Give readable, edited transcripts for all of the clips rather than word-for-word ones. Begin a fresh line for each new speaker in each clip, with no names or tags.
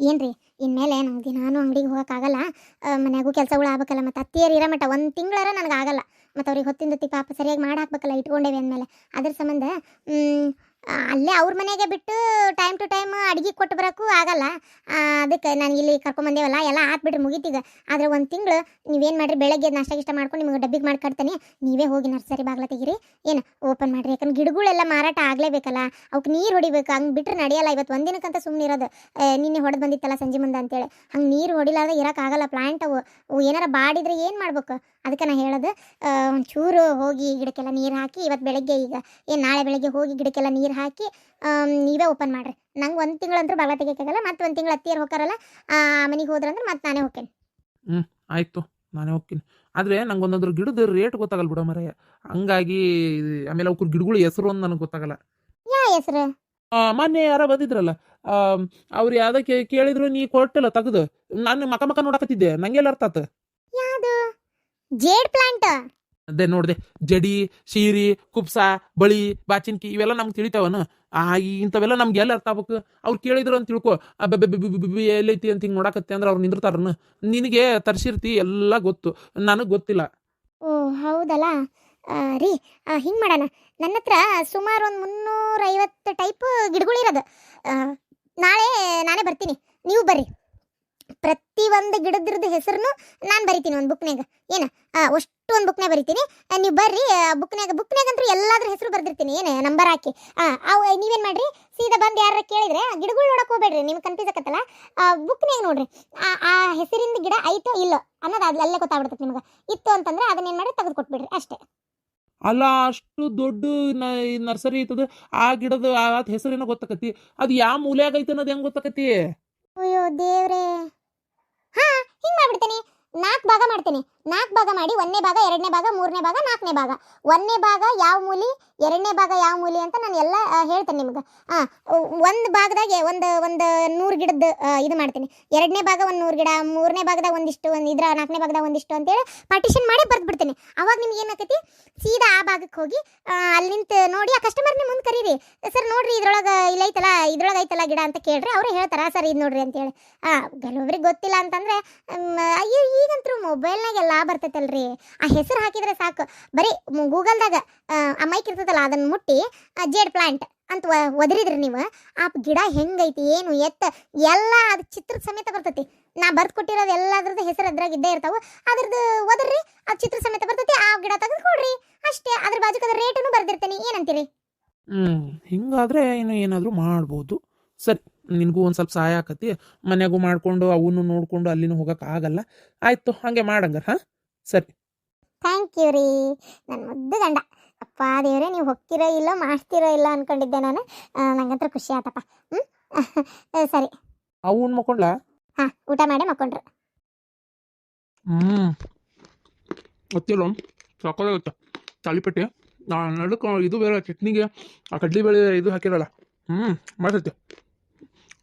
ಏನ್ರಿ ಇನ್ಮೇಲೆ ನಂಗೆ ದಿನಾನು ಅಂಗಡಿಗೆ ಹೋಗೋಕ್ಕಾಗಲ್ಲ. ಮನ್ಯಾಗೂ ಕೆಲಸಗಳು ಆಗ್ಬೇಕಲ್ಲ, ಮತ್ತು ಅತ್ತಿಯರು ಇರೋ ಮಟ್ಟ ಒಂದು ತಿಂಗಳರ ನನಗೆ ಆಗಲ್ಲ. ಮತ್ತು ಅವ್ರಿಗೆ ಹೊತ್ತಿಂದೊತ್ತಿ ಪಾಪ ಸರಿಯಾಗಿ ಮಾಡಿ ಹಾಕ್ಬೇಕಲ್ಲ, ಇಟ್ಕೊಂಡೇವಿ ಅಂದಮೇಲೆ. ಅದ್ರ ಸಂಬಂಧ ಅಲ್ಲೇ ಅವ್ರ ಮನೆಗೆ ಬಿಟ್ಟು ಟೈಮ್ ಟು ಟೈಮ್ ಅಡುಗೆ ಕೊಟ್ಟು ಬರೋಕ್ಕೂ ಆಗಲ್ಲ. ಅದಕ್ಕೆ ನಾನು ಇಲ್ಲಿ ಕರ್ಕೊಂಬಂದೇವಲ್ಲ, ಎಲ್ಲ ಹಾಕ್ಬಿಟ್ರಿ ಮುಗೀತೀಗ. ಆದರೆ ಒಂದು ತಿಂಗಳು ನೀವೇನು ಮಾಡಿರಿ, ಬೆಳಗ್ಗೆ ನಾಷ್ಟ ಗಿಷ್ಟ ಮಾಡ್ಕೊಂಡು ನಿಮಗೆ ಡಬ್ಬಿಗೆ ಮಾಡಿ ಕಟ್ತೀನಿ. ನೀವೇ ಹೋಗಿ ನರ್ಸರಿ ಬಾಗ್ಲ ತೆಗೀರಿ, ಏನು ಓಪನ್ ಮಾಡಿರಿ. ಯಾಕಂದ್ರೆ ಗಿಡಗಳೆಲ್ಲ ಮಾರಾಟ ಆಗಲೇಬೇಕಲ್ಲ, ಅವಕ್ಕೆ ನೀರು ಹೊಡಿಬೇಕು. ಹಂಗೆ ಬಿಟ್ಟರೆ ನಡೆಯಲ್ಲ. ಇವತ್ತು ಒಂದಿನಕ್ಕಂತ ಸುಮ್ಮನೆ ಇರೋದು. ನಿನ್ನೆ ಹೊಡೆದು ಬಂದಿತ್ತಲ್ಲ ಸಂಜೆ ಮುಂದೆ ಅಂತೇಳಿ, ಹಂಗೆ ನೀರು ಹೊಡಿಲಾರ್ದೆ ಇರೋಕ್ಕಾಗಲ್ಲ. ಪ್ಲಾಂಟ್ ಅವು ಏನಾರ ಬಾಡಿದ್ರೆ ಏನು ಮಾಡ್ಬೇಕು? ಅದಕ್ಕೆ ನಾನು ಹೇಳೋದು, ಒಂಚೂರು ಹೋಗಿ ಗಿಡಕ್ಕೆಲ್ಲ ನೀರು ಹಾಕಿ. ಇವತ್ತು ಬೆಳಗ್ಗೆ ಈಗ ಏನು ನಾಳೆ ಬೆಳಗ್ಗೆ ಹೋಗಿ ಗಿಡಕ್ಕೆಲ್ಲ ನೀರು ಹಾಕಿ ನೀವೇ ಓಪನ್ ಮಾಡಿರಿ. ನಂಗೆ ಒಂದು ತಿಂಗಳಂತೂ ಬಾಗ್ಲ ತೆಗಿಯೋಕ್ಕಾಗಲ್ಲ. ಮತ್ತು ಒಂದು ತಿಂಗಳು ಅತ್ತಿಯರು ಹೋಗಾರಲ್ಲ, ಮನೆಗೆ ಹೋದ್ರಂದ್ರೆ ಮತ್ತೆ ನಾನೇ ಹೋಗ್ತೇನೆ.
ಆಯಿತು, ನಾನೇ ಹೋಗ್ತೀನಿ. ಆದರೆ ನಂಗೆ ಒಂದೊಂದ್ರ ಗಿಡದ ರೇಟ್ ಗೊತ್ತಾಗಲ್ಲ ಬಿಡೋ ಮರೆಯ. ಹಂಗಾಗಿ ಆಮೇಲೆ ಅವ್ರ ಗಿಡಗಳ ಹೆಸರು ಒಂದು ನನಗೆ ಗೊತ್ತಾಗಲ್ಲ.
ಯಾ ಹೆಸರು?
ಮೊನ್ನೆ ಯಾರೋ ಬಂದಿದ್ರಲ್ಲ, ಅವ್ರು ಯಾವುದಕ್ಕೆ ಕೇಳಿದ್ರು ನೀ ಕೊಟ್ಟಿಲ್ಲ ತೆಗೆದು. ನಾನು ಮಕ ನೋಡಕತ್ತಿದ್ದೆ, ನಂಗೆಲ್ಲ ಅರ್ಥ ಆತ.
ಯಾವುದು? Jade plant.
ಅದೇ ನೋಡಿದೆ, ಜಡಿ, ಶೀರಿ, ಕುಪ್ಸ, ಬಳಿ, ಬಾಚಿನ್ಕಿ ಇವೆಲ್ಲ ನಮ್ಗೆ ತಿಳಿತಾವನು. ಇಂಥವೆಲ್ಲ ನಮ್ಗೆ ಎಲ್ಲ ಅರ್ಥ ಆಗ್ಬೇಕು. ಅವ್ರು ಕೇಳಿದ್ರು ಅಂತ ತಿಳ್ಕೊ, ಎಲ್ಲೈತಿ ಅಂತ ಹಿಂಗೆ ನೋಡಕತ್ತೆ ಅಂದ್ರೆ ಅವ್ರು ನಿಂದಿರ್ತಾರನು. ನಿನಗೆ ತರ್ಸಿರ್ತಿ ಎಲ್ಲ ಗೊತ್ತು, ನನಗೆ ಗೊತ್ತಿಲ್ಲ.
ಓ ಹೌದಲ್ಲ. ರೀ, ಹಿಂಗೆ ಮಾಡೋಣ. ನನ್ನ ಹತ್ರ ಸುಮಾರು ಒಂದು 350 ಟೈಪ್ ಗಿಡಗಳಿರೋದು. ನಾಳೆ ನಾನೇ ಬರ್ತೀನಿ, ನೀವು ಬರ್ರಿ. ಪ್ರತಿ ಒಂದು ಗಿಡದ್ರದ್ದು ಹೆಸರನ್ನು ನಾನು ಬರಿತೀನಿ ಒಂದು ಬುಕ್ನಾಗ. ಏನು ಅಷ್ಟು ಒಂದು ಬುಕ್ನಾಗ ಬರಿತೀನಿ. ನೀವು ಬರ್ರಿ. ಬುಕ್ನಾಗಂತೂ ಎಲ್ಲಾದ್ರ ಹೆಸರು ಬರ್ದಿರ್ತೀನಿ, ಏನು ನಂಬರ್ ಹಾಕಿ. ಅವು ನೀವೇನು ಮಾಡಿರಿ, ಸೀದಾ ಬಂದು ಯಾರು ಕೇಳಿದ್ರೆ ಗಿಡಗಳು ನೋಡಕ್ಕೆ ಹೋಗ್ಬೇಡ್ರಿ. ನಿಮ್ಗೆ ಕನ್ಫ್ಯೂಸ್ ಆಕತ್ತಲ್ಲ, ಬುಕ್ನಾಗ ನೋಡ್ರಿ ಆ ಹೆಸರಿಂದ ಗಿಡ ಐತೋ ಇಲ್ಲೋ ಅನ್ನೋದು ಅಲ್ಲೇ ಗೊತ್ತಾಗ್ಬಿಡ್ತೈತೆ ನಿಮ್ಗೆ. ಇತ್ತು ಅಂತಂದ್ರೆ ಅದನ್ನೇನು ಮಾಡಿ ತೆಗೆದು ಕೊಟ್ಬಿಡ್ರಿ ಅಷ್ಟೇ.
ಅಲ್ಲ, ಅಷ್ಟು ದೊಡ್ಡ ನರ್ಸರಿ ಐತದ, ಆ ಗಿಡದ ಆ ಹೆಸರೇನೋ ಗೊತ್ತಾಕತಿ. ಅದು ಯಾವ ಮೂಲ್ಯಾಗ ಐತೆ ಅನ್ನೋದು ಹೆಂಗೆ ಗೊತ್ತಾಕತಿ?
ಅಯ್ಯೋ ದೇವ್ರೇ. ಹಾ, ಹಿಂಗೆ ಮಾಡ್ಬಿಡ್ತೀನಿ. 4 ಭಾಗ ಮಾಡ್ತೀನಿ. 4 ಭಾಗ ಮಾಡಿ 1ನೇ ಭಾಗ, 2ನೇ ಭಾಗ, 3ನೇ ಭಾಗ, 4ನೇ ಭಾಗ. 1ನೇ ಭಾಗ ಯಾವ ಮೂಲಿ, 2ನೇ ಭಾಗ ಯಾವ ಮೂಲಿ ಅಂತ ನಾನು ಎಲ್ಲ ಹೇಳ್ತೇನೆ ನಿಮ್ಗೆ. ಒಂದು ಭಾಗದಾಗೆ ಒಂದು 100 ಗಿಡದ್ದು ಇದು ಮಾಡ್ತೀನಿ. 2ನೇ ಭಾಗ 100 ಗಿಡ, 3ನೇ ಭಾಗದಾಗ ಒಂದಿಷ್ಟು, 4ನೇ ಭಾಗದಾಗ ಒಂದಿಷ್ಟು ಅಂತೇಳಿ ಪಾರ್ಟಿಷನ್ ಮಾಡಿ ಬರ್ದ್ಬಿಡ್ತೀನಿ. ಅವಾಗ ನಿಮ್ಗೆ ಏನಾಕತಿ, ಸೀದಾ ಆ ಭಾಗಕ್ಕೆ ಹೋಗಿ ಅಲ್ಲಿಂತ ನೋಡಿ ಆ ಕಸ್ಟಮರ್ನೇ ಮುಂದೆ ಕರೀರಿ. ಸರ್ ನೋಡ್ರಿ, ಇದ್ರೊಳಗೆ ಇದ್ರೊಳಗೆ ಐತಲ್ಲ ಗಿಡ ಅಂತ ಕೇಳ್ರಿ. ಅವರೇ ಹೇಳ್ತಾರ ಸರ್ ಇದು ನೋಡ್ರಿ ಅಂತೇಳಿ. ಕೆಲವೊಬ್ರಿಗೆ ಗೊತ್ತಿಲ್ಲ ಅಂತಂದ್ರೆ, ಅಯ್ಯೋ ಈಗಂತೂ ಮೊಬೈಲ್ನಾಗ ಎಲ್ಲ ಬರ್ತೈತಲ್ರಿ, ಆ ಹೆಸರು ಹಾಕಿದ್ರೆ ಸಾಕು. ಬರೀ ಗೂಗಲ್ದಾಗ ಆ ಮೈಕ್ ಇರ್ತದಲ್ಲ, ಅದನ್ನು ಮುಟ್ಟಿ ಜೇಡ್ ಪ್ಲಾಂಟ್ ಅಂತ ಒದರಿದ್ರಿ ನೀವು, ಆ ಗಿಡ ಹೆಂಗೈತಿ ಏನು ಎತ್ತ ಎಲ್ಲ ಅದು ಚಿತ್ರದ ಸಮೇತ ಬರ್ತೈತಿ. ನಾ ಬರ್ದು ಕೊಟ್ಟಿರೋದು ಎಲ್ಲದ್ರದ್ದು ಹೆಸರು ಅದ್ರಾಗ ಇದ್ದೇ ಇರ್ತಾವೆ. ಅದ್ರದ್ದು ಒದರ್ರಿ, ಅದು ಚಿತ್ರ ಸಮೇತ ಬರ್ತೈತಿ. ಆ ಗಿಡ ತೆಗೆದು ಕೊಡ್ರಿ ಅಷ್ಟೇ. ಅದ್ರ ಬಾಜುಕದ ರೇಟನ್ನು ಬರ್ದಿರ್ತೀನಿ. ಏನಂತೀರಿ?
ಹಿಂಗಾದ್ರೆ ಇನ್ನು ಏನಾದರೂ ಮಾಡ್ಬೋದು. ಸರಿ, ನಿನಗೂ ಒಂದು ಸ್ವಲ್ಪ ಸಹಾಯ ಆಕತಿ. ಮನ್ಯಾಗೂ ಮಾಡಿಕೊಂಡು ಅವನು ನೋಡಿಕೊಂಡು ಅಲ್ಲಿನೂ ಹೋಗೋಕೆ ಆಗಲ್ಲ. ಆಯಿತು, ಹಾಗೆ ಮಾಡಂಗಾರ. ಹಾಂ, ಸರಿ.
ಥ್ಯಾಂಕ್ ಯು ರೀ, ನನ್ನ ಮುದ್ದು ಗಂಡ. ಅಪ್ಪ ದೇವ್ರೆ, ನೀವು ಹೋಗ್ತಿರೋ ಇಲ್ಲೋ ಮಾಡ್ತಿರೋ ಇಲ್ಲ ಅನ್ಕೊಂಡಿದ್ದೆ ನಾನು. ನಂಗಂತೂ ಖುಷಿ ಆತಪ್ಪ. ಸರಿ.
ಅವನು ಮಕ್ಕೊಂಡ್ಲ?
ಹಾಂ, ಊಟ ಮಾಡಿ ಮಕ್ಕೊಂಡ್ರು.
ಗೊತ್ತಿಲ್ಲ, ಸಾಕಾಗುತ್ತೆ ತಾಳಿಪಟ್ಟೆ. ನಡುಕ ಇದು ಬೇರೆ ಚಟ್ನಿಗೆ ಆ ಕಡ್ಲಿ ಬೇಳೆ ಇದು ಹಾಕಿರಲ್ಲ. ಮಾಡ್ತೈತೆ.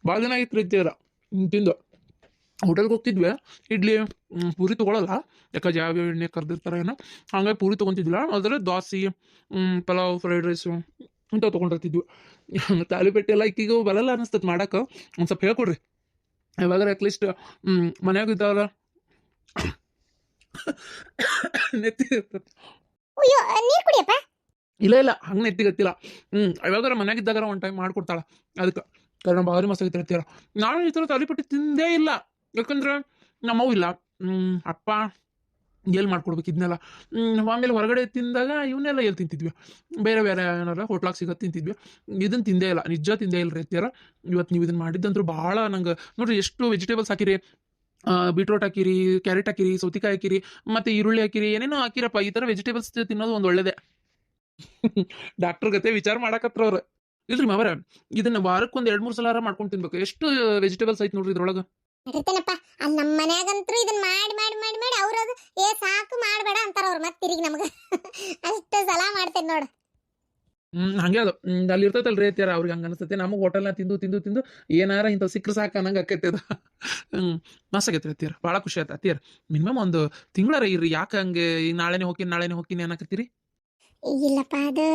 ಭಾಳ ದಿನ ಆಗಿತ್ತು ರೀತಿಯಲ್ಲ ತಿಂದು. ಹೋಟೆಲ್ಗೆ ಹೋಗ್ತಿದ್ವಿ, ಇಡ್ಲಿ ಪೂರಿ ತೊಗೊಳಲ್ಲ, ಯಾಕೆ ಯಾವ ಎಣ್ಣೆ ಕರೆದಿರ್ತಾರೆ ಏನೋ. ಹಂಗಾಗಿ ಪೂರಿ ತೊಗೊತಿದ್ದಿಲ್ಲ. ಆದರೆ ದೋಸೆ, ಪಲಾವ್, ಫ್ರೈಡ್ ರೈಸು ಇಂಥವು ತೊಗೊಂಡಿರ್ತಿದ್ವಿ. ತಾಲಿಪಟ್ಟೆ ಎಲ್ಲ ಈಗೀಗ ಬರಲ್ಲ ಅನ್ನಿಸ್ತದೆ ಮಾಡೋಕೆ. ಒಂದು ಸ್ವಲ್ಪ ಹೇಳ್ಕೊಡ್ರಿ. ಯಾವಾಗಾರ ಅಟ್ಲೀಸ್ಟ್ ಮನ್ಯಾಗ ಇದ್ದಾವಲ್ಲ ನೆತ್ತಿ ಇರ್ತದೆ.
ಅಯ್ಯೋ, ನೀರು ಕುಡಿಯಪ್ಪ.
ಇಲ್ಲ ಹಂಗೆ ನೆತ್ತಿಗತ್ತಿಲ್ಲ. ಯಾವಾಗಾರ ಮನ್ಯಾಗಿದ್ದಾಗಾರ ಒಂದು ಟೈಮ್ ಮಾಡ್ಕೊಡ್ತಾಳೆ. ಅದಕ್ಕೆ ಕಾರಣ ಭಾರಿ ಮಸ್ತ್ ಆಗಿರ್ತೀರ. ನಾನು ಈ ಥರ ತಾಲಿಪಟ್ಟಿ ತಿಂದೇ ಇಲ್ಲ, ಯಾಕಂದ್ರೆ ನಮ್ಮವು ಇಲ್ಲ. ಅಪ್ಪ ಎಲ್ಲಿ ಮಾಡ್ಕೊಡ್ಬೇಕು ಇದನ್ನೆಲ್ಲ. ಆಮೇಲೆ ಹೊರಗಡೆ ತಿಂದಾಗ ಇವನ್ನೆಲ್ಲ ಎಲ್ಲಿ ತಿಂತಿದ್ವಿ, ಬೇರೆ ಏನಾರ ಹೋಟ್ಲಾಗ ಸಿಗೋದು ತಿಂತಿದ್ವಿ. ಇದನ್ನು ತಿಂದೇ ಇಲ್ಲ, ನಿಜ ತಿಂದೇ ಇಲ್ಲ ರೀತಿಯಾರ. ಇವತ್ತು ನೀವು ಇದನ್ನು ಮಾಡಿದ್ದಂದ್ರೂ ಭಾಳ ನಂಗೆ ನೋಡಿರಿ, ಎಷ್ಟು ವೆಜಿಟೇಬಲ್ಸ್ ಹಾಕಿರಿ. ಬೀಟ್ರೋಟ್ ಹಾಕಿರಿ, ಕ್ಯಾರೆಟ್ ಹಾಕಿರಿ, ಸೌತಿಕಾಯಿ ಹಾಕಿರಿ, ಮತ್ತು ಈರುಳ್ಳಿ ಹಾಕಿರಿ, ಏನೇನೋ ಹಾಕಿರಪ್ಪ. ಈ ಥರ ವೆಜಿಟೇಬಲ್ಸ್ ತಿನ್ನೋದು ಒಂದು ಒಳ್ಳೇದೇ. ಡಾಕ್ಟರ್ ಗತೆ ವಿಚಾರ ಮಾಡಕತ್ರ ಅವ್ರು. ಇಲ್ರಿ ಮಾವರ, ಇದನ್ನ ವಾರಕ್ಕೆ ಒಂದು 2-3 ಸಲ ಮಾಡ್ಕೊಂಡು ತಿನ್ಬೇಕು. ಎಷ್ಟು ವೆಜಿಟೇಬಲ್ಸ್ ಐತೆ ನೋಡ್ರಿ ಇದ್ರೊಳಗೆ.
ನಡೀತೇನಪ್ಪ. ಅಲ್ಲಿ ನಮ್ಮ ಮನ್ಯಾಗಂತೂ ಇದನ್ನ ಮಾಡಿ ಮಾಡಿ ಮಾಡಿ ಮಾಡಿ ಅವ್ರದು ಸಾಕು ಮಾಡಬೇಡ ಅಂತಾರ ಅವ್ರು. ಮತ್ತೆ ತಿರುಗಿ ನಮ್ಗೆ ಅಷ್ಟು ಸಲ ಮಾಡ್ತೇನೆ ನೋಡು.
ಹಂಗೆ ಅದು ಅಲ್ಲಿ ಇರ್ತೈತಲ್ರಿ ಐತಿಯಾರ, ಅವ್ರಿಗೆ ಹಂಗೆ ಅನಿಸ್ತೈತೆ. ನಮಗೆ ಹೋಟೆಲ್ನ ತಿಂದು ಏನಾರ ಇಂಥ ಸಿಕ್ಕರೆ ಸಾಕು ಅನ್ನಂಗೆ ಆಕೈತೆ ಅದು. ಮಸ್ತ್ ಆಗೈತೆ ಅತ್ತಿಯರ್, ಭಾಳ ಖುಷಿ ಆಯ್ತು ಅತ್ತಿಯರ್. ಮಿನಿಮಮ್ ಒಂದು ತಿಂಗಳರ ಇರ್ರಿ. ಯಾಕೆ ಹಂಗೆ ಈಗ ನಾಳೆನೇ ಹೋಗ್ತೀನಿ ಅನ್ನಕತ್ತೀರಿ?
ಇಲ್ಲಪ್ಪ, ಅದು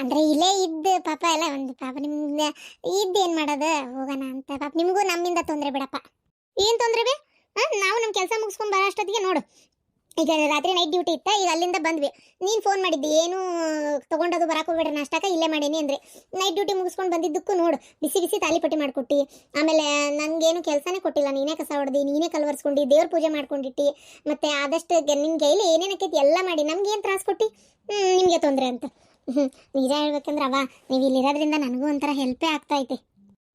ಅಂದ್ರೆ ಇಲ್ಲೇ ಇದ್ದು ಪಾಪ ಎಲ್ಲ ಒಂದು ಪಾಪ ನಿಮ್ಗೆ ಇದ್ದೇನು ಮಾಡೋದು ಹೋಗೋಣ ಅಂತ ಪಾಪ ನಿಮಗೂ ನಮ್ಮಿಂದ ತೊಂದರೆ ಬಿಡಪ್ಪ. ಏನು ತೊಂದರೆ ಬೇ? ನಾವು ನಮ್ಮ ಕೆಲಸ ಮುಗಿಸ್ಕೊಂಡು ಬರೋ ಅಷ್ಟೊತ್ತಿಗೆ ನೋಡು ಈಗ ರಾತ್ರಿ ನೈಟ್ ಡ್ಯೂಟಿ ಇತ್ತ, ಈಗ ಅಲ್ಲಿಂದ ಬಂದ್ವಿ. ನೀನು ಫೋನ್ ಮಾಡಿದ್ದಿ ಏನು ತೊಗೊಂಡೋದು ಬರಕ್ಕೆ ಹೋಗ್ಬೇಡ್ರಿ ನಾಷ್ಟಕ್ಕೆ ಇಲ್ಲೇ ಮಾಡೀನಿ ಅಂದರೆ ನೈಟ್ ಡ್ಯೂಟಿ ಮುಗಿಸ್ಕೊಂಡು ಬಂದಿದ್ದಕ್ಕೂ ನೋಡು ಬಿಸಿ ಬಿಸಿ ತಾಲಿಪಟ್ಟಿ ಮಾಡ್ಕೊಟ್ಟು. ಆಮೇಲೆ ನನಗೇನು ಕೆಲಸನೇ ಕೊಟ್ಟಿಲ್ಲ, ನೀನೇ ಕಸ ಹೊಡೆದು ನೀನೇ ಕಲ್ವರ್ಸ್ಕೊಂಡು ದೇವ್ರ ಪೂಜೆ ಮಾಡ್ಕೊಂಡಿಟ್ಟು ಮತ್ತು ಆದಷ್ಟು ನಿನ್ನ ಕೈಲಿ ಏನೇನಕ್ಕೈತಿ ಎಲ್ಲ ಮಾಡಿ ನಮ್ಗೇನು ತ್ರಾಸ ಕೊಟ್ಟು ನಿಮಗೆ ತೊಂದರೆ ಅಂತ. ನಿಜ ಹೇಳ್ಬೇಕಂದ್ರೆ ನೀವು ಇಲ್ಲಿರೋದ್ರಿಂದ ನನಗೂ ಒಂಥರ ಹೆಲ್ಪೇ ಆಗ್ತಾ ಐತೆ.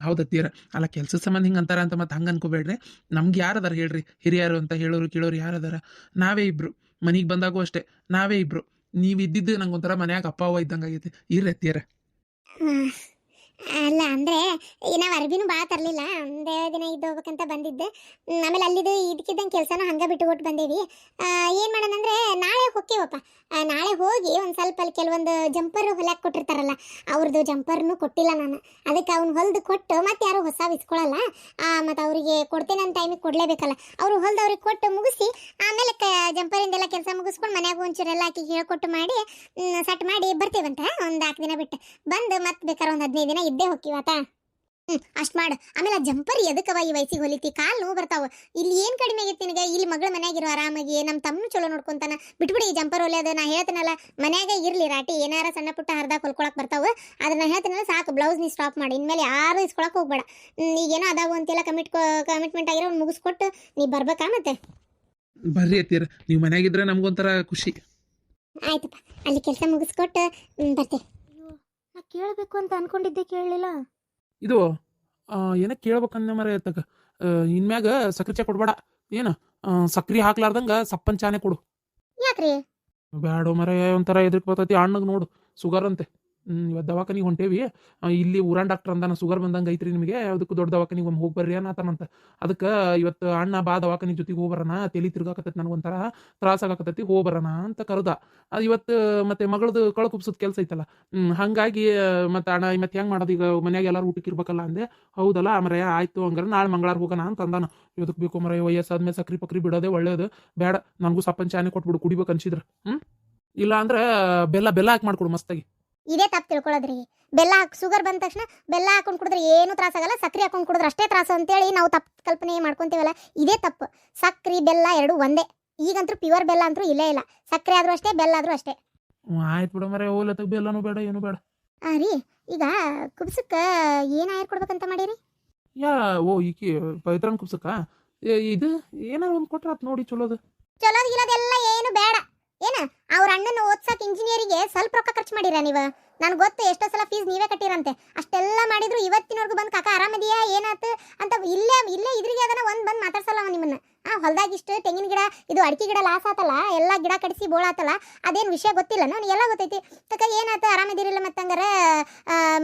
ಹೌದತ್ತೀರ ಅಲ್ಲ ಕೆಲ್ಸದ ಸಂಬಂಧ ಹಿಂಗೆ ಅಂತಾರ ಅಂತ ಮತ್ತೆ ಹಂಗೆ ಅನ್ಕೋಬೇಡ್ರಿ. ನಮ್ಗೆ ಯಾರದಾರ ಹೇಳ್ರಿ ಹಿರಿಯರು ಅಂತ ಹೇಳೋರು ಕೇಳೋರು ಯಾರದಾರ? ನಾವೇ ಇಬ್ರು. ಮನೆಗೆ ಬಂದಾಗೂ ಅಷ್ಟೇ ನಾವೇ ಇಬ್ರು. ನೀವು ಇದ್ದಿದ್ದು ನಂಗೆ ಒಂಥರ ಮನ್ಯಾಗ ಅಪ್ಪ ಅವ್ವ ಇದ್ದಂಗೆ ಆಗೈತಿ. ಇರ್ರಿ ಅತ್ತೀರ.
ಅಲ್ಲ ಅಂದರೆ ನಾವು ಅರ್ಬಿನೂ ಭಾಳ ತರಲಿಲ್ಲ, ಒಂದೇ ದಿನ ಇದ್ದು ಹೋಗ್ಬೇಕಂತ ಬಂದಿದ್ದೆ. ಆಮೇಲೆ ಅಲ್ಲಿದ್ದು ಇದಕ್ಕಿದ್ದಂಗೆ ಕೆಲಸನೂ ಹಂಗೆ ಬಿಟ್ಟುಕೊಟ್ಟು ಬಂದೇವಿ. ಏನು ಮಾಡೋಣ ಅಂದರೆ ನಾಳೆ ಹೋಗ್ತೀವಪ್ಪ. ನಾಳೆ ಹೋಗಿ ಒಂದು ಸ್ವಲ್ಪ ಅಲ್ಲಿ ಕೆಲವೊಂದು ಜಂಪರ್ ಹೊಲ್ಯಾಕೆ ಕೊಟ್ಟಿರ್ತಾರಲ್ಲ ಅವ್ರದ್ದು ಜಂಪರ್ನು ಕೊಟ್ಟಿಲ್ಲ ನಾನು. ಅದಕ್ಕೆ ಅವ್ನು ಹೊಲ್ದು ಕೊಟ್ಟು ಮತ್ತೆ ಯಾರು ಹೊಸ ಇಸ್ಕೊಳ್ಳಲ್ಲ, ಮತ್ತು ಅವರಿಗೆ ಕೊಡ್ತೇನೆ ಅಂತ ಟೈಮಿಗೆ ಕೊಡಲೇಬೇಕಲ್ಲ. ಅವರು ಹೊಲ್ದು ಅವ್ರಿಗೆ ಕೊಟ್ಟು ಮುಗಿಸಿ ಆಮೇಲೆ ಜಂಪರಿಂದೆಲ್ಲ ಕೆಲಸ ಮುಗಿಸ್ಕೊಂಡು ಮನ್ಯಾಗ ಒಂಚೂರೆಲ್ಲ ಆಕಿ ಹೇಳ್ಕೊಟ್ಟು ಮಾಡಿ ಸಟ್ ಮಾಡಿ ಬರ್ತೀವಂತ. ಒಂದು 4 ದಿನ ಬಿಟ್ಟು ಬಂದು ಮತ್ತೆ ಬೇಕಾದ್ರೆ ಒಂದು 15 ದಿನ ಇದ್ದೇ ಹೋಗ್ತೀವತ್ತ. ಅಷ್ಟು ಮಾಡು. ಆಮೇಲೆ ಆ ಜಂಪರ್ ಎದಕ್ಕವ ಈ ವಯಸ್ಸಿಗೆ ಹೊಲಿತಿ? ಕಾಲು ನೋವು ಬರ್ತಾವ. ಇಲ್ಲಿ ಏನು ಕಡಿಮೆ ಆಗೈತಿ ನಿನಗೆ? ಇಲ್ಲಿ ಮಗಳ ಮನ್ಯಾಗಿರೋ ಆರಾಮಾಗಿ ನಮ್ಮ ತಮ್ಮನು ಚಲೋ ನೋಡ್ಕೊಂತಾನ. ಬಿಟ್ಬಿಡಿ ಈ ಜಂಪರ್ ಹೊಲಿಯೋದು. ನಾ ಹೇಳ್ತೀನಲ್ಲ ಮನ್ಯಾಗ ಇರಲಿ ರಾಟಿ ಏನಾರ ಸಣ್ಣ ಪುಟ್ಟ ಹರ್ದಾಗ ಹೊಲ್ಕೊಳಕ್ಕೆ ಬರ್ತಾವೆ. ಆದ್ರೆ ನಾ ಹೇಳ್ತೀನಲ್ಲ ಸಾಕು, ಬ್ಲೌಸ್ ನೀ ಸ್ಟಾಪ್ ಮಾಡಿ. ಇನ್ಮೇಲೆ ಯಾರು ಇಸ್ಕೊಳಕ್ಕೆ ಹೋಗ್ಬೇಡ. ಈಗೇನೋ ಅದಾವು ಅಂತೆಲ್ಲ ಕಮಿಟ್ಮೆಂಟ್ ಆಗಿರೋ ಮುಗಿಸ್ಕೊಟ್ಟು ನೀ ಬರ್ಬೇಕಾ ಮತ್ತೆ?
ಬರ್ರಿ ಅತ್ತೀರ, ನೀವು ಮನ್ಯಾಗಿದ್ರೆ ನಮ್ಗೊಂಥರ ಖುಷಿ.
ಆಯ್ತಪ್ಪ, ಅಲ್ಲಿ ಕೆಲಸ ಮುಗಿಸ್ಕೊಟ್ಟು ಬರ್ತೀವಿ. ನಾ ಕೇಳಬೇಕು ಅಂತ ಅನ್ಕೊಂಡಿದ್ದೆ, ಕೇಳಲಿಲ್ಲ.
ಇದು ಏನ ಕೇಳ್ಬೇಕಂದ ಮರ ತಗ ಇನ್ಮ್ಯಾಗ ಸಕ್ರೆ ಚಾ ಕೊಡ್ಬೇಡ. ಏನು ಸಕ್ರೆ ಹಾಕ್ಲಾರ್ದಂಗ ಸಪ್ಪನ್ ಚಾನೆ ಕೊಡು.
ಯಾಕ್ರಿ?
ಬ್ಯಾಡೋ ಮರ ಒಂಥರ ಎದ್ರಿಗೆ ಬರ್ತೈತಿ. ಹಣ್ಣಗೆ ನೋಡು ಶುಗರ್ ಅಂತೆ. ಇವತ್ತು ದವಾಖಾನಿಗೆ ಹೊಂಟೇವಿ. ಇಲ್ಲಿ ಊರಾನ್ ಡಾಕ್ಟರ್ ಅಂದಾನ ಶುಗರ್ ಬಂದಂಗೆ ಐತ್ರಿ ನಿಮಗೆ, ಅದಕ್ಕೆ ದೊಡ್ಡ ದವಾಖಾನಿಗೆ ಒಮ್ಮೆ ಹೋಗಿ ಬರ್ರಿ ಅನ್ನತಾನಂತ. ಅದಕ್ಕೆ ಇವತ್ತು ಅಣ್ಣ ಬಾ ದವಾಖಾನಿ ಜೊತೆಗೆ ಹೋಗ್ಬರೋಣ, ತಲೆ ತಿರ್ಗಾಕತ್ತೈತಿ ನನಗೊಂಥರ ತ್ರಾಸ ಆಗಾಕತ್ತೈತಿ, ಹೋಗ್ಬರೋಣ ಅಂತ ಕರೆದ. ಅದು ಇವತ್ತು ಮತ್ತೆ ಮಗಳದು ಕಳ ಕುಪ್ಸೋದು ಕೆಲಸ ಐತಲ್ಲ, ಹಾಗಾಗಿ ಮತ್ತೆ ಅಣ್ಣ ಮತ್ತೆ ಹೆಂಗೆ ಮಾಡೋದು ಈಗ ಮನ್ಯಾಗ ಎಲ್ಲರೂ ಊಟಕ್ಕೆ ಇರ್ಬೇಕಲ್ಲ ಅಂದೆ. ಹೌದಲ್ಲ ಮರ ಆಯ್ತು ಹಂಗಾರೆ ನಾಳೆ ಮಂಗಳಾರ ಹೋಗೋಣ ಅಂತ ಅಂದಾನ. ಇವತ್ತಕ್ಕೆ ಬೇಕು ಮರ ವಯಸ್ಸಾದ್ಮೇಲೆ ಸಕ್ರಿ ಪಕ್ರಿ ಬಿಡೋದೇ ಒಳ್ಳೇದು. ಬೇಡ ನನಗೂ ಸಪ್ಪನ್ ಚಾನೆ ಕೊಟ್ಬಿಡು ಕುಡಿಬೇಕು ಅನ್ಸಿದ್ರೆ. ಇಲ್ಲ ಅಂದ್ರೆ ಬೆಲ್ಲ ಹಾಕಿ ಮಾಡ್ಕೊಡು ಮಸ್ತಾಗಿ.
ಇದೇ ತಪ್ಪು ತಿಳ್ಕೊಳ್ಳೋದ್ರಿ. ಬೆಲ್ಲ ಶುಗರ್ ಬಂದ ತಕ್ಷಣ ಬೆಲ್ಲ ಹಾಕೊಂಡು ಕುಡಿದ್ರೆ ಏನು ತ್ರಾಸಾಗಲ್ಲ, ಸಕ್ರೆ ಹಾಕೊಂಡು ಕುಡಿದ್ರೆ ಅಷ್ಟೇ ತ್ರಾಸ ಅಂತೇಳಿ ನಾವು ತಪ್ಪು ಕಲ್ಪನೆ ಮಾಡ್ಕೊತೀವಲ್ಲ, ಇದೇ ತಪ್ಪು. ಸಕ್ರೆ ಬೆಲ್ಲ ಎರಡು ಒಂದೇ. ಈಗಂತೂ ಪ್ಯೂರ್ ಬೆಲ್ಲ ಅಂತೂ ಇಲ್ಲೇ ಇಲ್ಲ. ಸಕ್ರೆ ಆದ್ರೂ ಅಷ್ಟೇ, ಬೆಲ್ಲ ಆದ್ರೂ ಅಷ್ಟೇ.
ಆಯ್ತು ಬಿಡ ಮರ ಓಲತ್ತಗ ಬೆಲ್ಲನೂ ಬೇಡ ಏನು ಬೇಡ.
ರೀ ಈಗ ಕುಬ್ಸಕ್ಕೆ ಏನು ಆಯರ್ ಕೊಡ್ಬೇಕಂತ ಮಾಡೀರಿ?
ಈಕಿ ಪವಿತ್ರನ್ ಕುಬ್ಸಕ್ಕ ಇದು ಏನಾರು ಒಂದು ಕೊಟ್ರ ಆತ್ ನೋಡಿ ಚಲೋದು.
ಚಲೋದ್ ಗಿಲೋದೆಲ್ಲ ಏನು ಬೇಡ. ಏನ ಅವ್ರ ಅಣ್ಣನ ಓದ್ಸಕ್ ಇಂಜಿನಿಯರಿಗೆ ಸ್ವಲ್ಪ ರೊಕ್ಕ ಖರ್ಚು ಮಾಡಿರ ನೀವು? ನನ್ಗೆ ಗೊತ್ತು ಎಷ್ಟೋ ಸಲ ಫೀಸ್ ನೀವೇ ಕಟ್ಟಿರಂತೆ. ಅಷ್ಟೆಲ್ಲ ಮಾಡಿದ್ರು ಇವತ್ತಿನವರೆಗೂ ಬಂದು ಕಾಕ ಆರಾಮದಿಯಾ ಏನಾಯ್ತು ಅಂತ ಇಲ್ಲೇ ಇದ್ರಿಗೆ ಅದನ್ನ ಬಂದು ಮಾತಾಡ್ಸಲ್ಲ ನಿಮ್ಮನ್ನ. ಹೊಲ್ದಾಗ ಇಷ್ಟು ತೆಂಗಿನ ಗಿಡ ಇದು ಅಡಿಕೆ ಗಿಡ ಲಾಸ್ ಆತಲ್ಲ, ಎಲ್ಲ ಗಿಡ ಕಡಿಸಿ ಬೋಳಾತಲ್ಲ, ಅದೇನು ವಿಷಯ ಗೊತ್ತಿಲ್ಲ ನಾನು ಎಲ್ಲ ಗೊತ್ತೈತಿ. ತಕ್ಕ ಏನಾಯ್ತು ಆರಾಮದಿರಿಲ್ಲ ಮತ್ತೆ ಹಂಗಾರೆ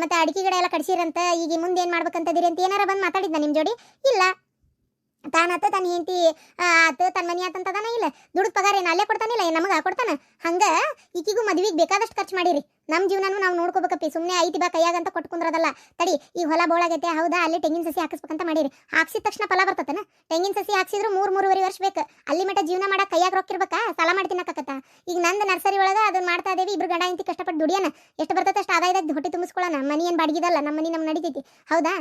ಮತ್ತೆ ಅಡಿಕೆ ಗಿಡ ಎಲ್ಲ ಕಡಿಸಿರಂತ, ಈಗ ಮುಂದೆ ಏನು ಮಾಡ್ಬೇಕಂತದಿರಿ ಅಂತ ಏನಾರ ಬಂದು ಮಾತಾಡಿದ್ನ ನಿಮ್ಮ ಜೋಡಿ? ಇಲ್ಲ. ತಾನತ್ತ ತನ್ನ ಹೆಂಡತಿ ಆತು ತನ್ನ ಮನೆ ಆತಂತದಾನ. ಇಲ್ಲ ದುಡ್ಡು ಪಗಾರ ಏನು ಅಲ್ಲೇ ಕೊಡ್ತಾನಿಲ್ಲ, ನಮಗೆ ಕೊಡ್ತಾನ. ಹಂಗೆ ಈಕಿಗೂ ಮದುವೆಗೆ ಬೇಕಾದಷ್ಟು ಖರ್ಚು ಮಾಡಿರಿ. ನಮ್ಮ ಜೀವನನೂ ನಾವು ನೋಡ್ಕೋಬೇಕಪ್ಪಿ. ಸುಮ್ಮನೆ ಐತಿ ಬಾ ಕೈಯಾಗ ಅಂತ ಕೊಟ್ಕೊಂಡ್ರದಲ್ಲ. ತಡಿ ಈ ಹೊಲ ಬೋಳಾಗೈತೆ ಹೌದಾ, ಅಲ್ಲಿ ತೆಂಗಿನ ಸಸಿ ಹಾಕಿಸ್ಬೇಕಂತ ಮಾಡಿರಿ. ಹಾಕ್ಸಿದ ತಕ್ಷಣ ಫಲ ಬರ್ತತನ? ತೆಂಗಿನ ಸಸಿ ಹಾಕ್ಸಿದ್ರು 3-3.5 ವರ್ಷ ಬೇಕು. ಅಲ್ಲಿ ಮಟ್ಟ ಜೀವನ ಮಾಡಕ್ಕೆ ಕೈಯಾಗ ರೊಕ್ಕಿರ್ಬೇಕಾ? ಸಾಲ ಮಾಡಿ ತಿನ್ನಕತ್ತ. ಈಗ ನಂದು ನರ್ಸರಿ ಒಳಗೆ ಅದನ್ನ ಮಾಡ್ತಾ ಇದೇವಿ. ಇಬ್ರು ಗಂಡ ಹೆಂಡತಿ ಕಷ್ಟಪಟ್ಟು ದುಡಿಯೋಣ, ಎಷ್ಟು ಬರ್ತೈತೆ ಅಷ್ಟು ಆದಾಯದಾಗ ಹೊಟ್ಟೆ ತುಂಬಿಸ್ಕೊಳ್ಳೋಣ. ಮನಿ ಏನು ಬಾಡಿಗೆದಲ್ಲ, ನಮ್ಮ ಮನಿ ನಮ್ಗೆ ನಡೀತೈತಿ ಹೌದಾ?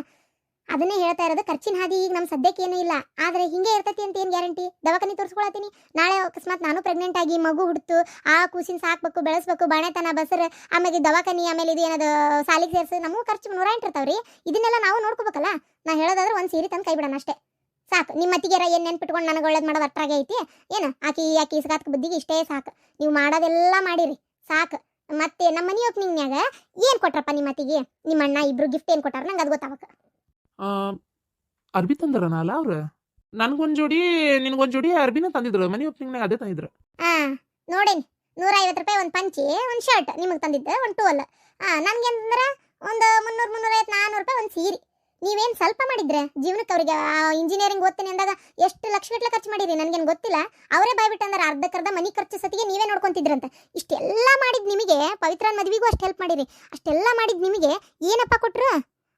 ಅದನ್ನೇ ಹೇಳ್ತಾ ಇರೋದು. ಖರ್ಚಿನ ಹಾದಿ ಈಗ ನಮ್ಮ ಸದ್ಯಕ್ಕೆ ಏನೂ ಇಲ್ಲ, ಆದರೆ ಹಿಂಗೆ ಇರ್ತೈತಿ ಅಂತ ಏನು ಗ್ಯಾರಂಟಿ? ದವಾಖಾನೆ ತೋರಿಸ್ಕೊಳತ್ತೀನಿ. ನಾಳೆ ಅಕಸ್ಮಾತ್ ನಾನು ಪ್ರೆಗ್ನೆಂಟ್ ಆಗಿ ಮಗು ಹುಡ್ತು, ಆ ಕೂಸಿನ ಸಾಕ್ಬೇಕು ಬೆಳೆಸ್ಬೇಕು, ಬಾಣೆತನ ಬಸರು, ಆಮೇಲೆ ದವಾಖಾನೆ, ಆಮೇಲೆ ಇದು ಏನದು ಸಾಲಿಗೆ ಸೇರಿಸಿ ನಮಗೂ ಖರ್ಚು 108 ಇರ್ತಾವ್ರಿ. ಇದನ್ನೆಲ್ಲ ನಾವು ನೋಡ್ಕೋಬೇಕಲ್ಲ. ನಾ ಹೇಳೋದಾದ್ರೆ ಒಂದು ಸೀರೆ ತಂದು ಕೈ ಬಿಡೋಣ ಅಷ್ಟೇ ಸಾಕು. ನಿಮ್ಮ ಅತ್ತಿಗೆರ ಏನು ನೆನ್ಪಿಟ್ಕೊಂಡು ನನಗೆ ಒಳ್ಳೇದು ಮಾಡೋದು ಅಟ್ರಾಗೆ ಐತಿ ಏನು? ಆಕಿ ಇಸ್ಗಾತ್ ಬುದ್ಧಿಗೆ ಇಷ್ಟೇ ಸಾಕು. ನೀವು ಮಾಡೋದೆಲ್ಲ ಮಾಡಿರಿ ಸಾಕು. ಮತ್ತೆ ನಮ್ಮ ಮನೆ ಓಪನಿಂಗ್ನ್ಯಾಗ ಏನು ಕೊಟ್ರಪ್ಪ ನಿಮ್ಮ ಅತ್ತಿಗೆ ನಿಮ್ಮ ಅಣ್ಣ ಇಬ್ರು ಗಿಫ್ಟ್ ಏನು ಕೊಟ್ಟಾರ ನಂಗೆ ಅದು ಗೊತ್ತಾಗಕ್ಕೆ?
ಅರ್ಬಿ ತಂದ್ರನ ಅಲ್ಲ ಅವ್ರು? ನನ್ಗೊಂದ್ ಜೋಡಿ ನಿನ್ಗೊಂದ್ ಜೋಡಿ ಅರ್ಬಿನ ತಂದಿದ್ರು. ಮನೆ ಓಪನಿಂಗ್ನಾಗ ಅದೇ ತಂದಿದ್ರು.
ನೋಡೇನಿ 150 ರೂಪಾಯಿ ಒಂದು ಪಂಚಿ, ಒಂದು ಶರ್ಟ್ ನಿಮಗೆ ತಂದಿದ್ದೆ, ಒಂದು ಟೂಲ್. ನನ್ಗೆ ಅಂದ್ರೆ ಒಂದು 300-350-400 ರೂಪಾಯಿ ಒಂದು ಸೀರೆ. ನೀವೇನು ಸ್ವಲ್ಪ ಮಾಡಿದ್ರೆ ಜೀವನಕ್ಕೆ? ಅವ್ರಿಗೆ ಇಂಜಿನಿಯರಿಂಗ್ ಓದ್ತೀನಿ ಅಂದಾಗ ಎಷ್ಟು ಲಕ್ಷಗಟ್ಟಲೆ ಖರ್ಚು ಮಾಡಿರಿ ನನಗೇನು ಗೊತ್ತಿಲ್ಲ. ಅವರೇ ಬಾಯ್ಬಿಟ್ಟು ಅಂದ್ರೆ ಅರ್ಧಕ್ಕರ್ಧ ಮನೆ ಖರ್ಚು ಸತಿಗೆ ನೀವೇ ನೋಡ್ಕೊಂತಿದ್ರಂತೆ. ಇಷ್ಟೆಲ್ಲ ಮಾಡಿದ್ ನಿಮಗೆ, ಪವಿತ್ರನ ಮದುವೆಗೂ ಅಷ್ಟು ಹೆಲ್ಪ್ ಮಾಡಿರಿ. ಅಷ್ಟೆಲ್ಲ ಮಾಡಿದ್ ನಿಮಗೆ ಏನಪ್ಪ ಕೊಟ್ರು?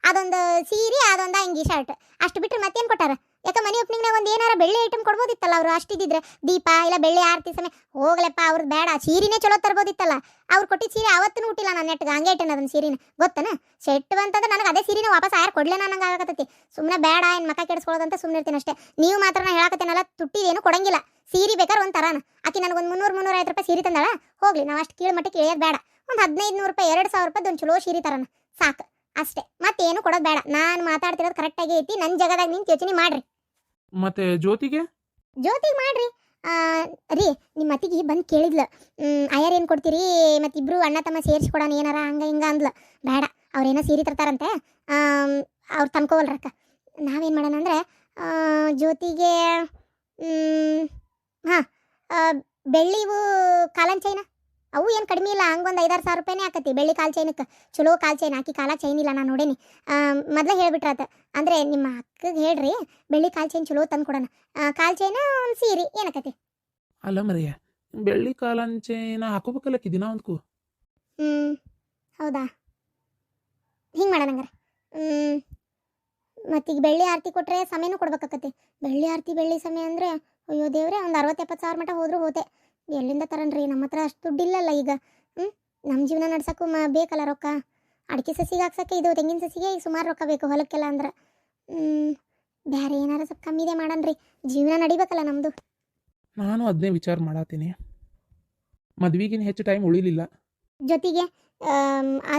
ಅದೊಂದು ಸೀರೆ ಅದೊಂದು ಅಂಗಿ ಶರ್ಟ್ ಅಷ್ಟು ಬಿಟ್ಟರೆ ಮತ್ತೇನು ಕೊಟ್ಟಾರ? ಯಾಕೆ ಮನೆ ಓಪನಿಂಗ್ನಾಗ ಒಂದು ಏನಾರ ಬೆಳ್ಳಿ ಐಟಮ್ ಕೊಡ್ಬೋದಿತ್ತಲ್ಲ ಅವರು ಅಷ್ಟಿದ್ದಿದ್ರೆ, ದೀಪ ಇಲ್ಲ ಬೆಳ್ಳಿ ಆರತಿ ಸಮಯ ಹೋಗ್ಲಪ್ಪ ಅವ್ರದ್ದು ಬೇಡ, ಸೀರೆನೇ ಚಲೋ ತರ್ಬೋದಿತ್ತಲ್ಲ. ಅವ್ರು ಕೊಟ್ಟಿದ್ದ ಸೀರೆ ಅವತ್ತೂ ಹುಟ್ಟಿಲ್ಲ ನಾನು ನೆಟ್ಗೆ, ಹಂಗೆ ಇಟ್ಟೇನೆ ಅದನ್ನ ಸೀರೆನ ಗೊತ್ತನ. ಶೆಟ್ ಬಂತಂದ್ರೆ ನನಗೆ ಅದೇ ಸೀರೆನ ವಾಪಸ್ ಆಯಾರು ಕೊಡ್ಲೇನ ನಂಗೆ ಆಗತ್ತೈತಿ. ಸುಮ್ಮನೆ ಬೇಡ ಏನು ಮಕ್ಕ ಕೆಡಿಸ್ಕೊಳ್ಳೋದಂತ ಸುಮ್ಮನೆ ಇರ್ತೀನಿ ಅಷ್ಟೇ. ನೀವು ಮಾತ್ರ ನಾ ಹೇಳಕತ್ತೇನಲ್ಲ, ತುಟ್ಟಿದೇನು ಕೊಡಂಗಿಲ್ಲ, ಸೀರೆ ಬೇಕಾದ್ರೆ ಒಂದು ತರಾನ. ಆಕಿ ನನಗೆ ಒಂದು 300-350 ರೂಪಾಯಿ ಸೀರೆ ತಂದಾಳ, ಹೋಗ್ಲಿ ನಾವು ಅಷ್ಟು ಕೀಳು ಮಟ್ಟಿಗೆ ಇಳಿಯೋದು ಬೇಡ. ಒಂದು 1500 ರೂಪಾಯಿ 2000 ರೂಪಾಯಿ ಒಂದು ಚಲೋ ಸೀರೆ ತರಾನ ಸಾಕು ಅಷ್ಟೇ, ಮತ್ತೇನು ಕೊಡೋದು ಬೇಡ. ನಾನು ಮಾತಾಡ್ತಿರೋದು ಕರೆಕ್ಟಾಗಿ ಐತಿ, ನನ್ನ ಜಗದಾಗ ನಿಂತು ಯೋಚನೆ ಮಾಡ್ರಿ.
ಮತ್ತೆ ಜ್ಯೋತಿಗೆ
ಮಾಡ್ರಿ. ರೀ ನಿಮ್ಮ ಅತ್ತಿಗೆ ಬಂದು ಕೇಳಿದ್ಲು, ಅಯ್ಯರ್ ಏನು ಕೊಡ್ತೀರಿ, ಮತ್ತು ಇಬ್ರು ಅಣ್ಣ ತಮ್ಮ ಸೇರಿಸ್ಕೊಡೋಣ ಏನಾರ ಹಂಗೆ ಹಿಂಗೆ ಅಂದ್ಲು. ಬೇಡ, ಅವ್ರೇನೋ ಸೀರೆ ತರ್ತಾರಂತೆ, ಅವ್ರು ತಂದ್ಕೋವಲ್ರಕ್ಕ. ನಾವೇನು ಮಾಡೋಣ ಅಂದರೆ ಜ್ಯೋತಿಗೆ ಹಾಂ ಬೆಳ್ಳಿವು ಕಾಲನ್ ಚೈನ ಅವು ಏನು ಕಡಿಮೆ ಇಲ್ಲ, ಹಂಗೊಂದು 5-6 ಸಾವಿರ ರೂಪಾಯಿನೇ ಆಕತಿ ಬೆಳ್ಳಿ ಕಾಲು ಚೈನಕ್ಕೆ. ಚಲೋ ಕಾಲು ಚೈನ್ ಆಕಿ ಕಾಲಾಗ ಚೈನ್ ಇಲ್ಲ, ನಾನು ನೋಡೇನಿ. ಮೊದಲೇ ಹೇಳ್ಬಿಟ್ರಾತ, ಅಂದರೆ ನಿಮ್ಮ ಅಕ್ಕಗೆ ಹೇಳ್ರಿ ಬೆಳ್ಳಿ ಕಾಲು ಚೈನ್ ಚಲೋ ತಂದು ಕೊಡೋಣ. ಕಾಲು ಚೈನ ಒಂದು ಸೀರೆ ಏನಕತಿ?
ಅಲ್ಲ ಮರಿಯ, ಬೆಳ್ಳಿ ಕಾಲಂಚೇನ ಹಾಕೋಬೇಕಲ್ಲಕ್ಕಿ ದಿನ ಒಂದ್ಕು.
ಹೌದಾ, ಹಿಂಗೆ ಮಾಡೋಣ ಹಂಗಾರೆ. ಮತ್ತೀಗ ಬೆಳ್ಳಿ ಆರತಿ ಕೊಟ್ಟರೆ ಸಮಯನೂ ಕೊಡ್ಬೇಕಾಕತಿ. ಬೆಳ್ಳಿ ಆರತಿ ಬೆಳ್ಳಿ ಸಮಯ ಅಂದರೆ ಅಯ್ಯೋ ದೇವ್ರೆ, ಒಂದು 60-70 ಸಾವಿರ ಮಟ್ಟ ಹೋದ್ರೂ ಹೋತೆ. ಎಲ್ಲಿಂದ ತರನ್ರಿ, ನಮ್ಮ ಹತ್ರ ಅಷ್ಟು ದುಡ್ಡಿಲ್ಲಲ್ಲ ಈಗ. ನಮ್ಮ ಜೀವನ ನಡ್ಸೋಕ್ಕೂ ಬೇಕಲ್ಲ ರೊಕ್ಕ. ಅಡಿಕೆ ಸಸಿಗೆ ಹಾಕ್ಸೋಕ್ಕೆ ಇದು ತೆಂಗಿನ ಸಸಿಗೆ ಈಗ ಸುಮಾರು ರೊಕ್ಕ ಬೇಕು ಹೊಲಕ್ಕೆಲ್ಲ ಅಂದ್ರೆ. ಬೇರೆ ಏನಾರ ಸ್ವಲ್ಪ ಕಮ್ಮಿದೆ ಮಾಡನ್ರಿ, ಜೀವನ ನಡಿಬೇಕಲ್ಲ ನಮ್ಮದು.
ನಾನು ಅದನ್ನೇ ವಿಚಾರ ಮಾಡತ್ತೀನಿ, ಮದ್ವಿಗಿನ ಹೆಚ್ಚು ಟೈಮ್ ಉಳಿಲಿಲ್ಲ.
ಜೊತೆಗೆ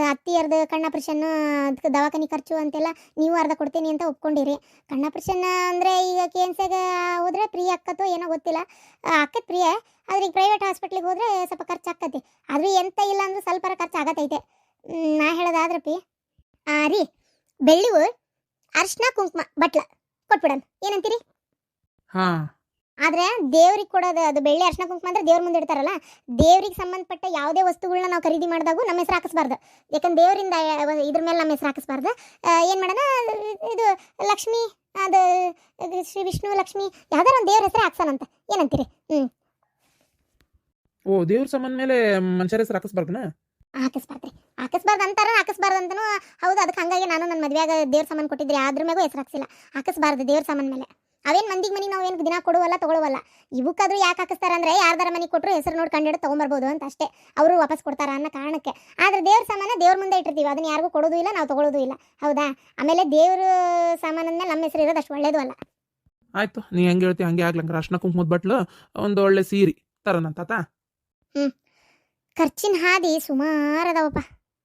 ಅತ್ತಿಯರ್ದು ಕಣ್ಣ ಆಪರೇಷನ್, ಅದಕ್ಕೆ ದವಾಖಾನೆ ಖರ್ಚು ಅಂತೆಲ್ಲ ನೀವು ಅರ್ಧ ಕೊಡ್ತೀನಿ ಅಂತ ಒಪ್ಕೊಂಡಿರಿ. ಕಣ್ಣ ಆಪರೇಷನ್ ಅಂದರೆ ಈಗ KMCಗೆ ಹೋದರೆ ಫ್ರೀ ಆಕ್ಕತ್ತೋ ಏನೋ ಗೊತ್ತಿಲ್ಲ, ಆಕ್ಕತ್ ಫ್ರೀ. ಆದ್ರೆ ಈಗ ಪ್ರೈವೇಟ್ ಹಾಸ್ಪಿಟ್ಲಿಗೆ ಹೋದರೆ ಸ್ವಲ್ಪ ಖರ್ಚು ಆಕ್ಕತಿ. ಆದರೂ ಎಂತ ಇಲ್ಲ ಅಂದ್ರೆ ಸ್ವಲ್ಪ ಖರ್ಚು ಆಗತ್ತೈತೆ. ನಾ ಹೇಳೋದಾದ್ರೆ ರೀ ಬೆಳ್ಳಿವು ಅರ್ಶಿನ ಕುಂಕುಮ ಬಟ್ಲ ಕೊಟ್ಬಿಡನ್, ಏನಂತೀರಿ?
ಹಾಂ,
ಆದರೆ ದೇವ್ರಿಗೆ ಕೊಡೋದು ಅದು ಬೆಳ್ಳಿ ಅರ್ಶಿನ ಕುಂಕುಮ ಅಂದರೆ ದೇವ್ರ ಮುಂದೆ ಇಡ್ತಾರಲ್ಲ, ದೇವ್ರಿಗೆ ಸಂಬಂಧಪಟ್ಟ ಯಾವುದೇ ವಸ್ತುಗಳನ್ನ ನಾವು ಖರೀದಿ ಮಾಡಿದಾಗೂ ನಮ್ಮ ಹೆಸರು ಹಾಕಿಸ್ಬಾರ್ದು. ಯಾಕಂದ್ರೆ ದೇವರಿಂದ ಇದ್ರ ಮೇಲೆ ನಮ್ಮ ಹೆಸರು ಹಾಕಿಸ್ಬಾರ್ದು. ಏನು ಮಾಡೋಣ, ಇದು ಲಕ್ಷ್ಮಿ, ಅದು ಶ್ರೀ ವಿಷ್ಣು ಲಕ್ಷ್ಮಿ ಯಾವ್ದಾರ ಒಂದು ದೇವ್ರ ಹೆಸರು ಹಾಕ್ಸೋಣಂತ, ಏನಂತೀರಿ?
ಓ ದೇವ್ರ ಸಂಬಂಧ ಮೇಲೆ ಮನುಷ್ಯರ ಹೆಸರು ಹಾಕಿಸ್ಬಾರ್ದನ?
ಹಾಕಿಸ್ಬಾರ್ದು ಅಂತಾರ, ಹಾಕಿಸ್ಬಾರ್ದು ಅಂತನೂ ಹೌದು. ಅದಕ್ಕೆ ಹಂಗಾಗಿ ನಾನು ನನ್ನ ಮದುವೆಯಾಗ ದೇವ್ರ ಸಾಮಾನು ಕೊಟ್ಟಿದ್ರಿ, ಅದ್ರ ಮ್ಯಾಗೂ ಹೆಸರು ಹಾಕ್ಸಿಲ್ಲ. ಹಾಕಿಸ್ಬಾರ್ದು ದೇವ್ರ ಸಾಮಾನು ಮೇಲೆ. ಅವೇನು ಮಂದಿಗೆ ಮನೆ ನಾವು ಏನು ದಿನ ಕೊಡುವಲ್ಲ ತೊಗೊಳುವಲ್ಲ. ಇವಕ್ಕಾದ್ರೂ ಯಾಕೆ ಹಾಕಿಸ್ತಾರೆ ಅಂದರೆ ಯಾರ್ದಾರ ಮನೆಗೆ ಕೊಟ್ಟರು ಹೆಸರು ನೋಡಿ ಕಂಡು ತೊಗೊಂಬರ್ಬೋದು ಅಂತ ಅಷ್ಟೇ, ಅವರು ವಾಪಸ್ ಕೊಡ್ತಾರ ಅನ್ನೋ ಕಾರಣಕ್ಕೆ. ಆದರೆ ದೇವ್ರ ಸಾಮಾನು ದೇವ್ರ ಮುಂದೆ ಇಟ್ಟಿರ್ತೀವಿ, ಅದನ್ನ ಯಾರಿಗೂ ಕೊಡೋದು ಇಲ್ಲ, ನಾವು ತೊಗೊಳ್ಳೋದು ಇಲ್ಲ, ಹೌದಾ? ಆಮೇಲೆ ದೇವ್ರ ಸಾಮಾನನ್ನ ನಮ್ಮ ಹೆಸರು ಇರೋದು ಅಷ್ಟು ಒಳ್ಳೇದು ಅಲ್ಲ.
ಆಯ್ತು, ನೀ ಹೆಂಗೆ ಹೇಳ್ತಿ ಹಂಗೆ ಆಗ್ಲಂಗ. ಅರ್ಶಿನ ಕುಂಕುಮದ ಬಟ್ಲು ಒಂದು ಒಳ್ಳೆ ಸೀರೆ ತರನಂತ.
ಖರ್ಚಿನ ಹಾದಿ ಸುಮಾರು ಅದಾವಪ್ಪ.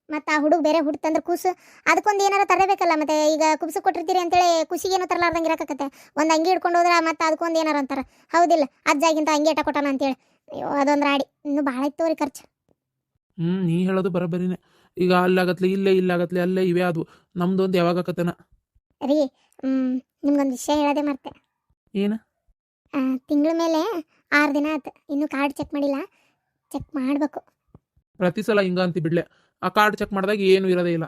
ಮತ್ತು ಆ ಹುಡುಗ ಬೇರೆ ಹುಡ್ತಂದ್ರೆ ಕೂಸು, ಅದಕ್ಕೊಂದು ಏನಾರು ತರಬೇಕಲ್ಲ. ಮತ್ತು ಈಗ ಕುಬ್ಸು ಕೊಟ್ಟಿರ್ತೀರಿ ಅಂತೇಳಿ ಖುಷಿಗೇನು ತರಲಾರ್ದಂಗೆ ಇರಕತ್ತೆ. ಒಂದು ಅಂಗಿ ಹಿಡ್ಕೊಂಡು ಹೋದ್ರೆ ಮತ್ತು ಅದಕ್ಕೊಂದು ಏನಾರು ಅಂತಾರೆ, ಹೌದಿಲ್ಲ? ಅಜ್ಜಾಗಿಂತ ಅಂಗಿ ಇಟ್ಟ ಕೊಟ್ಟಾನ ಅಂತೇಳಿ. ಅದೊಂದು ರಾಡಿ ಇನ್ನೂ ಭಾಳ ಇತ್ತು ರೀ ಖರ್ಚು.
ನೀ ಹೇಳೋದು ಬರೋಬ್ಬರಿನೇ. ಈಗ ಅಲ್ಲಾಗತ್ಲೆ ಇಲ್ಲೇ, ಇಲ್ಲಾಗತ್ಲೆ ಅಲ್ಲೇ, ಇವೇ ಅದು. ನಮ್ದೊಂದು ಯಾವಾಗ ಆಕತ್ತನ
ರೀ. ನಿಮ್ಗೊಂದು ವಿಷಯ ಹೇಳೋದೇ ಮರ್ತೆ.
ಏನು?
ತಿಂಗಳ ಮೇಲೆ 6 ದಿನ ಆಯ್ತು, ಇನ್ನೂ ಕಾರ್ಡ್ ಚೆಕ್ ಮಾಡಿಲ್ಲ. ಚೆಕ್ ಮಾಡಬೇಕು.
ಪ್ರತಿ ಸಲ ಹಿಂಗ ಅಂತಿ ಬಿಡ್ಲೆ, ಆ ಕಾರ್ಡ್ ಚೆಕ್ ಮಾಡಿದಾಗ ಏನು ಇರೋದೇ ಇಲ್ಲ.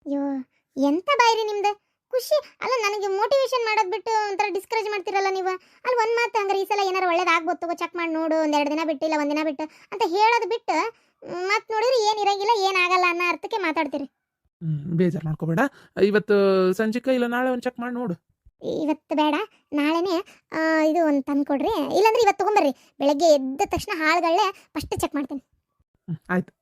ಅಯ್ಯೋ ಎಂತ ಬಾಯ್ರಿ ನಿಮ್ದು ಖುಷಿ ಅಲ್ಲ. ನನಗೆ ಮೋಟಿವೇಶನ್ ಮಾಡೋದು ಬಿಟ್ಟು ಒಂಥರ ಡಿಸ್ಕರೇಜ್ ಮಾಡ್ತಿರಲ್ಲ ನೀವು. ಅಲ್ಲಿ ಒಂದು ಮಾತು ಹಂಗಾರೆ, ಈ ಸಲ ಏನಾರು ಒಳ್ಳೇದಾಗ್ಬೋದು ತಗೋ, ಚೆಕ್ ಮಾಡಿ ನೋಡು, 1-2 ದಿನ ಬಿಟ್ಟು ಇಲ್ಲ 1 ದಿನ ಬಿಟ್ಟು ಅಂತ ಹೇಳೋದು ಬಿಟ್ಟು ಮತ್ತೆ ನೋಡಿದ್ರೆ ಏನು ಇರಂಗಿಲ್ಲ, ಏನಾಗಲ್ಲ ಅನ್ನೋ ಅರ್ಥಕ್ಕೆ ಮಾತಾಡ್ತೀರಿ.
ಬೇಜಾರು ಮಾಡ್ಕೋಬೇಡ. ಇವತ್ತು ಸಂಜಿಕ ಇಲ್ಲ ನಾಳೆ ಒಂದು ಚೆಕ್ ಮಾಡಿ ನೋಡು.
ಇವತ್ತು ಬೇಡ, ನಾಳೆನೇ ಇದು ಒಂದು ತಂದು ಕೊಡ್ರಿ. ಇಲ್ಲಾಂದ್ರೆ ಇವತ್ತು ತೊಗೊಂಬರ್ರಿ. ಬೆಳಗ್ಗೆ ಎದ್ದ ತಕ್ಷಣ ಹಾಳುಗಳೇ ಫಸ್ಟ್ ಚೆಕ್ ಮಾಡ್ತೀನಿ.
ಆಯ್ತು.